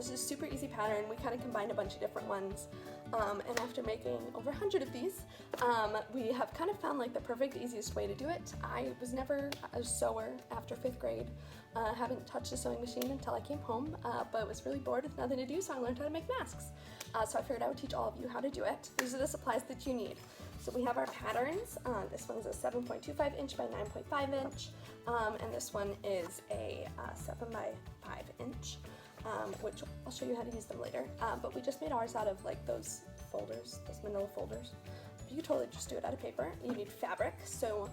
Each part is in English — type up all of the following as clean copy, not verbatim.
This is a super easy pattern. We kind of combined a bunch of different ones. And after making over 100 of these, we have kind of found like the perfect, easiest way to do it. I was never a sewer after 5th grade. Haven't touched a sewing machine until I came home, but was really bored with nothing to do, so I learned how to make masks. So I figured I would teach all of you how to do it. These are the supplies that you need. So we have our patterns. This one is a 7.25 inch by 9.5 inch, and this one is a 7 by 5 inch. Which I'll show you how to use them later, but we just made ours out of like those folders, those manila folders. You could totally just do it out of paper. You need fabric, so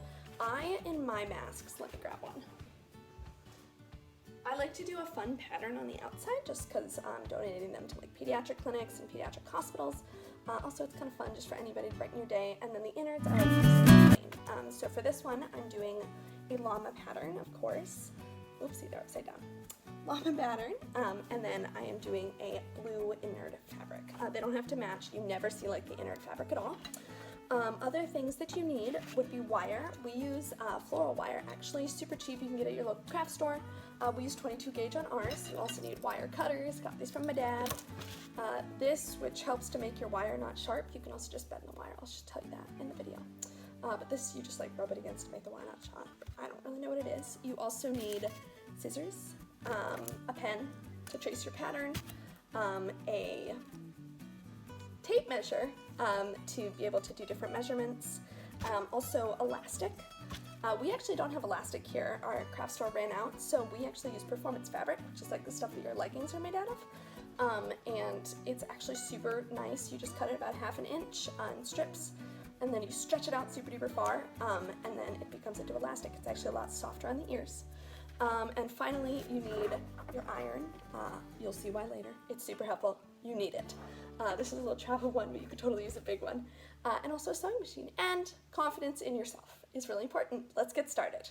in my masks, let me grab one. I like to do a fun pattern on the outside just because I'm donating them to like pediatric clinics and pediatric hospitals. Also, it's kind of fun just for anybody to brighten your day, and then the innards are plain. So for this one, I'm doing a llama pattern, of course. Oopsie, they're upside down. Llama pattern, and then I am doing a blue innard fabric. They don't have to match. You never see like the innard fabric at all. Other things that you need would be wire. We use floral wire, actually super cheap. You can get it at your local craft store. We use 22 gauge on ours. You also need wire cutters. Got these from my dad. This, which helps to make your wire not sharp. You can also just bend the wire. I'll just tell you that in the video. But this, you just like rub it against to make the wire not sharp. I don't really know what it is. You also need scissors, a pen to trace your pattern, a tape measure to be able to do different measurements, also elastic. We actually don't have elastic here. Our craft store ran out, so we actually use performance fabric, which is like the stuff that your leggings are made out of, and it's actually super nice. You just cut it about 1/2 inch in strips, and then you stretch it out super duper far, and then it becomes into elastic. It's actually a lot softer on the ears. And finally, you need your iron. You'll see why later. It's super helpful. You need it. This is a little travel one, but you could totally use a big one. And also a sewing machine. And confidence in yourself is really important. Let's get started.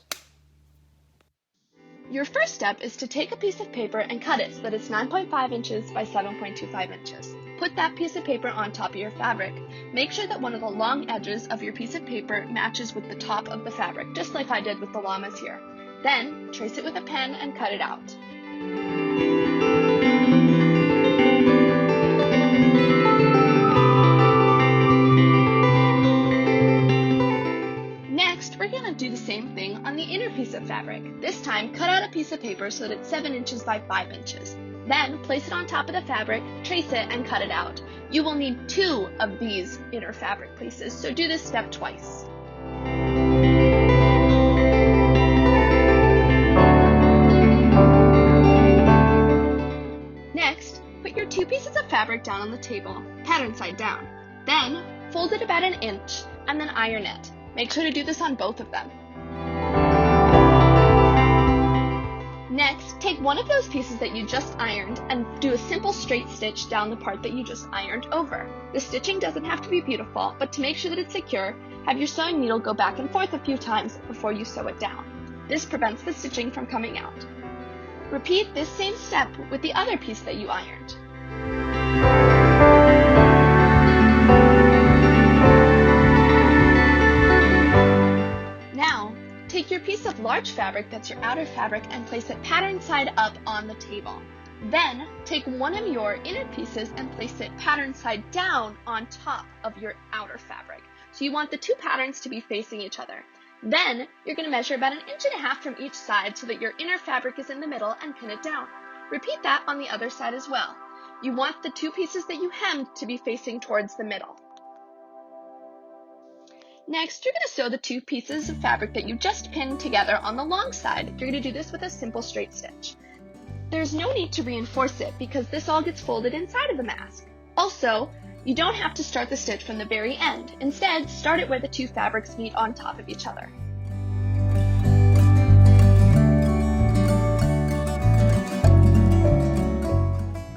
Your first step is to take a piece of paper and cut it so that it's 9.5 inches by 7.25 inches. Put that piece of paper on top of your fabric. Make sure that one of the long edges of your piece of paper matches with the top of the fabric, just like I did with the llamas here. Then, trace it with a pen and cut it out. Next, we're going to do the same thing on the inner piece of fabric. This time, cut out a piece of paper so that it's 7 inches by 5 inches. Then, place it on top of the fabric, trace it, and cut it out. You will need 2 of these inner fabric pieces, so do this step twice. Put your 2 pieces of fabric down on the table, pattern side down. Then, fold it about 1 inch, and then iron it. Make sure to do this on both of them. Next, take one of those pieces that you just ironed and do a simple straight stitch down the part that you just ironed over. The stitching doesn't have to be beautiful, but to make sure that it's secure, have your sewing needle go back and forth a few times before you sew it down. This prevents the stitching from coming out. Repeat this same step with the other piece that you ironed. Now, take your piece of large fabric that's your outer fabric and place it pattern side up on the table. Then, take one of your inner pieces and place it pattern side down on top of your outer fabric. So you want the 2 patterns to be facing each other. Then, you're going to measure about 1.5 inches from each side so that your inner fabric is in the middle and pin it down. Repeat that on the other side as well. You want the 2 pieces that you hemmed to be facing towards the middle. Next, you're going to sew the 2 pieces of fabric that you just pinned together on the long side. You're going to do this with a simple straight stitch. There's no need to reinforce it because this all gets folded inside of the mask. Also, you don't have to start the stitch from the very end. Instead, start it where the 2 fabrics meet on top of each other.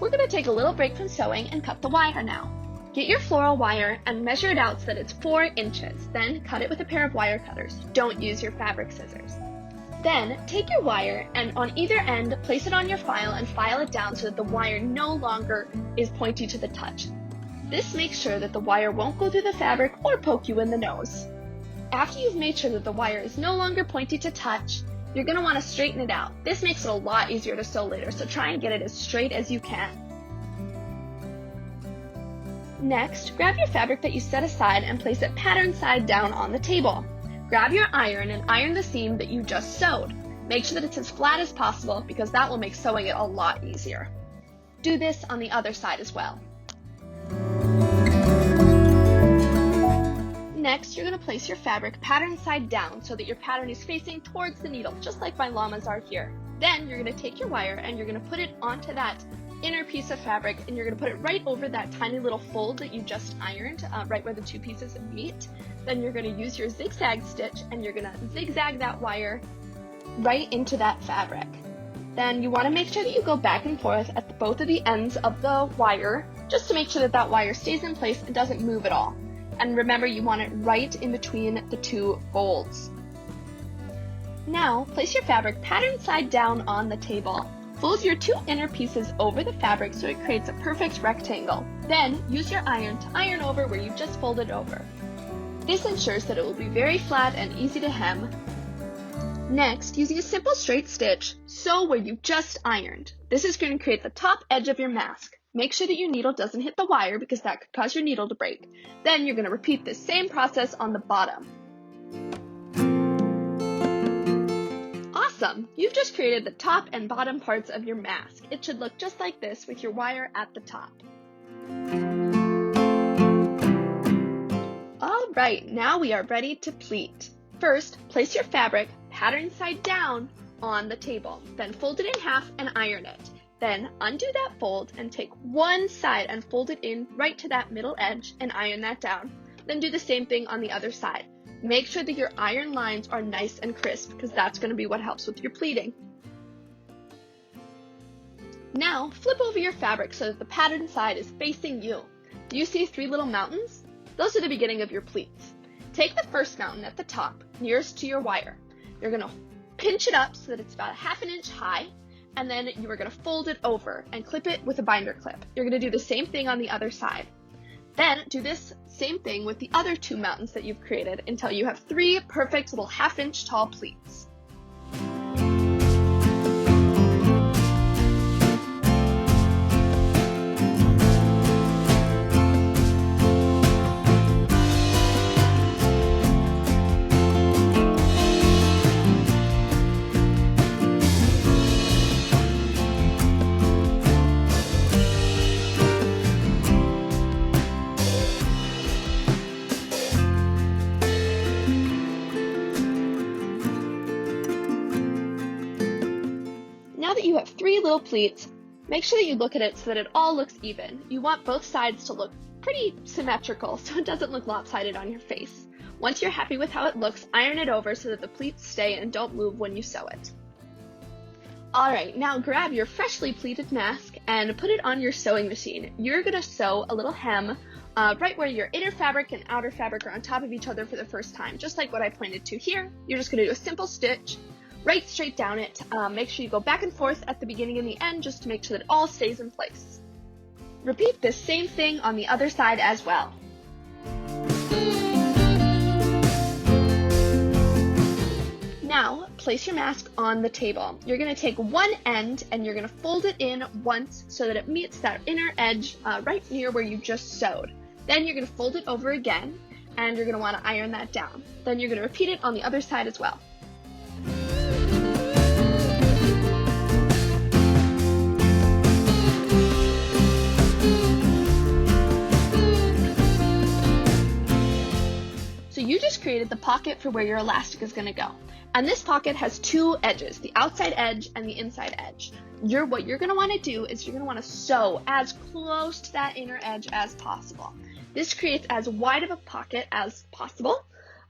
We're going to take a little break from sewing and cut the wire now. Get your floral wire and measure it out so that it's 4 inches. Then cut it with a pair of wire cutters. Don't use your fabric scissors. Then, take your wire and on either end, place it on your file and file it down so that the wire no longer is pointy to the touch. This makes sure that the wire won't go through the fabric or poke you in the nose. After you've made sure that the wire is no longer pointy to touch, you're going to want to straighten it out. This makes it a lot easier to sew later, so try and get it as straight as you can. Next, grab your fabric that you set aside and place it pattern side down on the table. Grab your iron and iron the seam that you just sewed. Make sure that it's as flat as possible because that will make sewing it a lot easier. Do this on the other side as well. Next, you're going to place your fabric pattern side down so that your pattern is facing towards the needle, just like my llamas are here. Then you're going to take your wire and you're going to put it onto that inner piece of fabric, and you're going to put it right over that tiny little fold that you just ironed, right where the two pieces meet. Then you're going to use your zigzag stitch and you're going to zigzag that wire right into that fabric. Then you want to make sure that you go back and forth at both of the ends of the wire, just to make sure that that wire stays in place and doesn't move at all. And remember, you want it right in between the two folds. Now, place your fabric pattern side down on the table. Fold your two inner pieces over the fabric so it creates a perfect rectangle. Then, use your iron to iron over where you just folded over. This ensures that it will be very flat and easy to hem. Next, using a simple straight stitch, sew where you just ironed. This is going to create the top edge of your mask. Make sure that your needle doesn't hit the wire because that could cause your needle to break. Then you're going to repeat the same process on the bottom. Awesome! You've just created the top and bottom parts of your mask. It should look just like this with your wire at the top. Alright, now we are ready to pleat. First, place your fabric pattern side down on the table. Then fold it in half and iron it. Then undo that fold and take one side and fold it in right to that middle edge and iron that down. Then do the same thing on the other side. Make sure that your iron lines are nice and crisp because that's going to be what helps with your pleating. Now, flip over your fabric so that the pattern side is facing you. Do you see three little mountains? Those are the beginning of your pleats. Take the first mountain at the top, nearest to your wire. You're going to pinch it up so that it's about 1/2 inch high, and then you are going to fold it over and clip it with a binder clip. You're going to do the same thing on the other side. Then do this same thing with the other two mountains that you've created until you have 3 perfect little 1/2 inch tall pleats. Now that you have 3 little pleats, make sure that you look at it so that it all looks even. You want both sides to look pretty symmetrical so it doesn't look lopsided on your face. Once you're happy with how it looks, iron it over so that the pleats stay and don't move when you sew it. Alright, now grab your freshly pleated mask and put it on your sewing machine. You're going to sew a little hem right where your inner fabric and outer fabric are on top of each other for the first time, just like what I pointed to here. You're just going to do a simple stitch right straight down it. Make sure you go back and forth at the beginning and the end just to make sure that it all stays in place. Repeat this same thing on the other side as well. Now, place your mask on the table. You're going to take one end and you're going to fold it in once so that it meets that inner edge right near where you just sewed. Then you're going to fold it over again and you're going to want to iron that down. Then you're going to repeat it on the other side as well. You just created the pocket for where your elastic is going to go. And this pocket has 2 edges, the outside edge and the inside edge. What you're going to want to do is you're going to want to sew as close to that inner edge as possible. This creates as wide of a pocket as possible,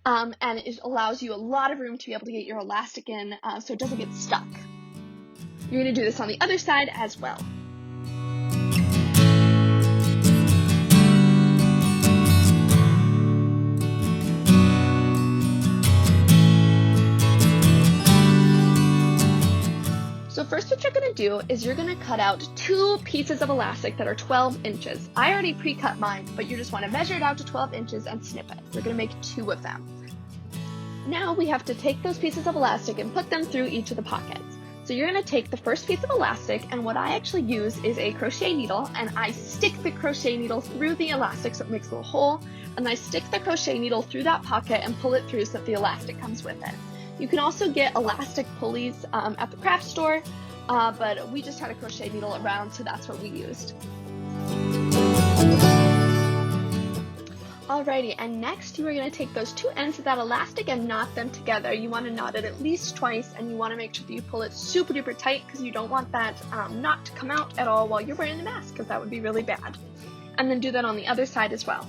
and it allows you a lot of room to be able to get your elastic in so it doesn't get stuck. You're going to do this on the other side as well. So first what you're going to do is you're going to cut out 2 pieces of elastic that are 12 inches. I already pre-cut mine, but you just want to measure it out to 12 inches and snip it. You're going to make 2 of them. Now we have to take those pieces of elastic and put them through each of the pockets. So So you're going to take the first piece of elastic, and what I actually use is a crochet needle, and I stick the crochet needle through the elastic so it makes a little hole, and I stick the crochet needle through that pocket and pull it through so that the elastic comes with it. You can also get elastic pulleys at the craft store, but we just had a crochet needle around, so that's what we used. Alrighty, and next you are going to take those two ends of that elastic and knot them together. You want to knot it at least twice, and you want to make sure that you pull it super duper tight because you don't want that knot to come out at all while you're wearing the mask, because that would be really bad. And then do that on the other side as well.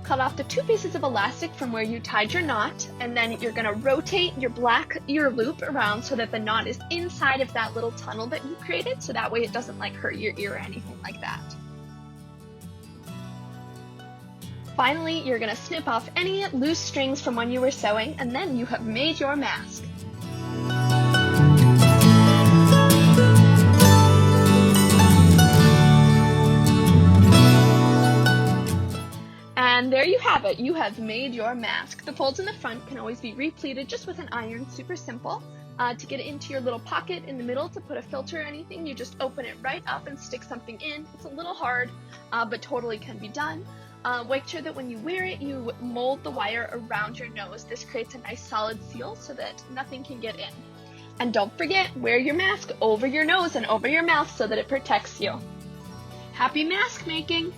Cut off the two pieces of elastic from where you tied your knot, and then you're going to rotate your black ear loop around so that the knot is inside of that little tunnel that you created, so that way it doesn't like hurt your ear or anything like that. Finally, you're going to snip off any loose strings from when you were sewing, and then you have made your mask. And there you have it. You have made your mask. The folds in the front can always be repleated just with an iron, super simple. To get it into your little pocket in the middle to put a filter or anything, you just open it right up and stick something in. It's a little hard, but totally can be done. Make sure that when you wear it, you mold the wire around your nose. This creates a nice solid seal so that nothing can get in. And don't forget, wear your mask over your nose and over your mouth so that it protects you. Happy mask making!